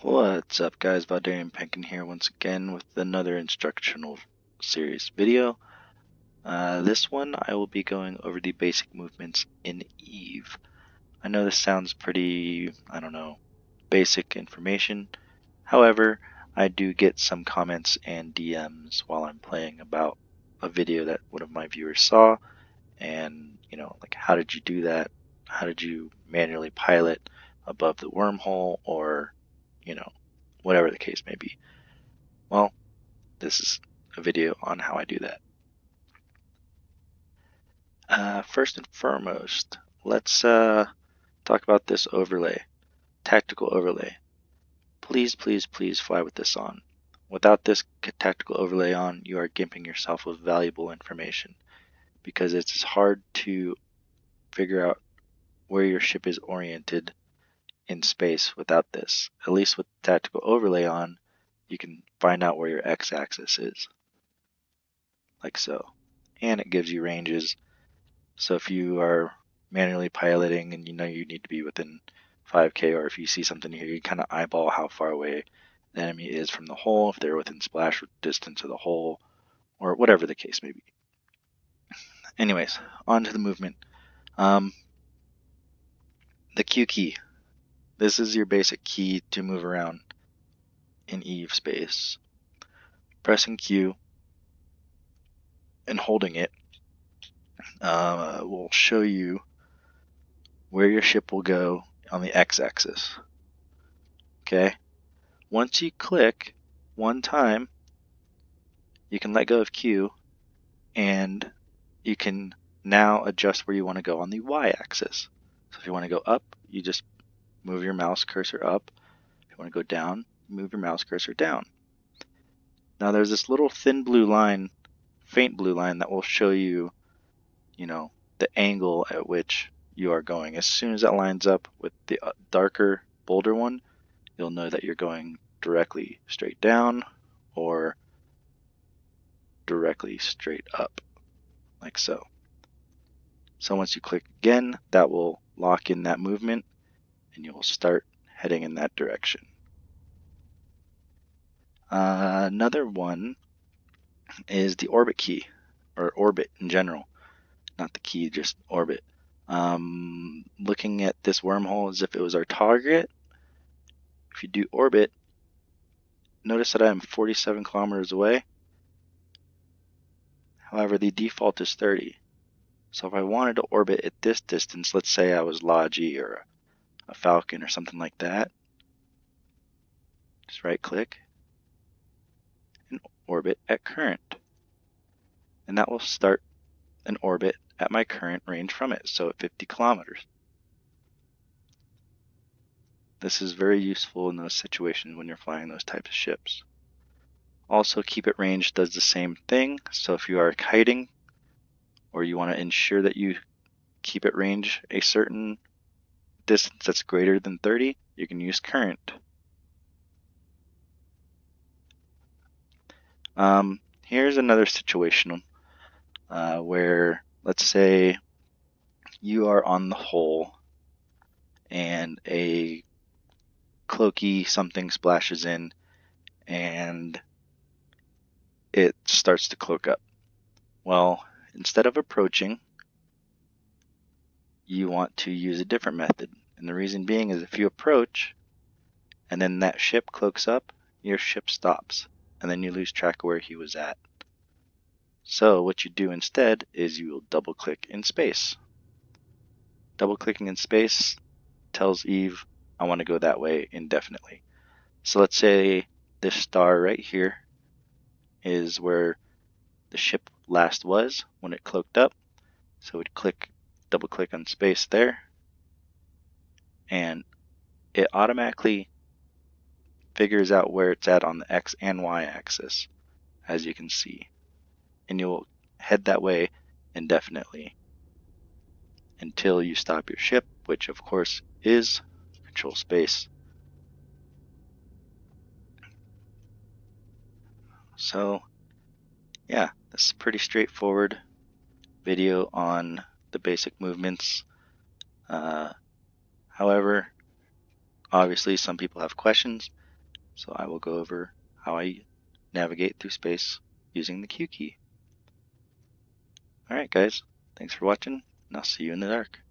What's up guys, Valdaryan Penken here once again with another instructional series video. This one I will be going over the basic movements in Eve. I know this sounds pretty, basic information. However, I do get some comments and DMs while I'm playing about a video that one of my viewers saw, and like, how did you do that? How did you manually pilot above the wormhole, or whatever the case may be. Well, this is a video on how I do that. First and foremost, let's talk about this overlay, tactical overlay. Please, please, please fly with this on. Without this tactical overlay on, you are gimping yourself with valuable information, because it's hard to figure out where your ship is oriented in space without this. At least with tactical overlay on, you can find out where your x-axis is, like so. And it gives you ranges. So if you are manually piloting and you know you need to be within 5K, or if you see something here, you kind of eyeball how far away the enemy is from the hole, if they're within splash distance of the hole, or whatever the case may be. Anyways, on to the movement. The Q key. This is your basic key to move around in Eve space. Pressing Q and holding it will show you where your ship will go on the x-axis. Okay? Once you click one time, you can let go of Q, and you can now adjust where you want to go on the y-axis. So if you want to go up, you just move your mouse cursor up. If you want to go down, move your mouse cursor down. Now there's this little thin blue line, faint blue line, that will show you, the angle at which you are going. As soon as that lines up with the darker, bolder one, you'll know that you're going directly straight down or directly straight up, like so. So once you click again, that will lock in that movement, and you will start heading in that direction. Another one is the orbit key, or orbit in general. Not the key, just orbit. Looking at this wormhole as if it was our target, if you do orbit, notice that I am 47 kilometers away. However, the default is 30. So if I wanted to orbit at this distance, let's say I was Logi or a Falcon or something like that, just right click and orbit at current. And that will start an orbit at my current range from it, so at 50 kilometers. This is very useful in those situations when you're flying those types of ships. Also, keep it range does the same thing. So if you are kiting, or you want to ensure that you keep it range a certain distance that's greater than 30, you can use current. Here's another situation where, let's say you are on the hole and a cloaky something splashes in and it starts to cloak up. Well, instead of approaching, you want to use a different method. And the reason being is, if you approach and then that ship cloaks up, your ship stops, and then you lose track of where he was at. So what you do instead is you will double click in space. Double clicking in space tells Eve, I want to go that way indefinitely. So let's say this star right here is where the ship last was when it cloaked up. So we'd double click on space there, and it automatically figures out where it's at on the X and Y axis, as you can see. And you'll head that way indefinitely until you stop your ship, which of course is control space. So yeah, this is a pretty straightforward video on the basic movements. However, obviously some people have questions, So I will go over how I navigate through space using the Q key. Alright guys, thanks for watching, and I'll see you in the dark.